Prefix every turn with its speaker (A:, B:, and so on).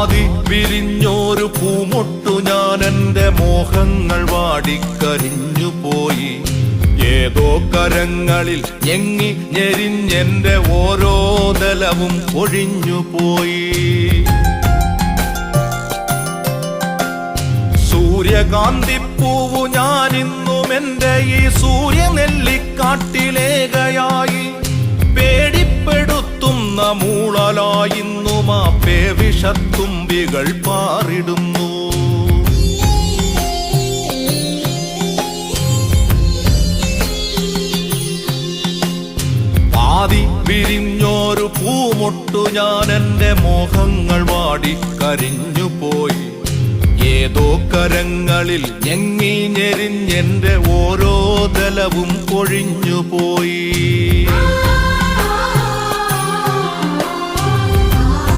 A: പാതി വിരിഞ്ഞോരു പൂമൊട്ടു ഞാൻ എൻ്റെ മോഹങ്ങൾ വാടിക്കരിഞ്ഞു പോയി. ഏതോ കരങ്ങളിൽ ഞെങ്ങി ഞെരിഞ്ഞെന്റെ ഓരോ ദലവും ഒഴിഞ്ഞു പോയി. സൂര്യകാന്തിപ്പൂവു ഞാനിന്നും എൻ്റെ ഈ സൂര്യനെല്ലിക്കാട്ടിലേകയായി. പേടിപ്പെടുത്തുന്ന മൂളലായിന്നും ആ പേവിഷത്തുമ്പികൾ പാറിടുന്നു. പാതി വിരിഞ്ഞോരു പൂമൊട്ടു ഞാൻ എൻ്റെ മോഹങ്ങൾ വാടിക്കരിഞ്ഞു പോയി. ഏതോ കരങ്ങളിൽ ഞെങ്ങി ഞെരിഞ്ഞെന്റെ ഓരോ ദലവും കൊഴിഞ്ഞു പോയി.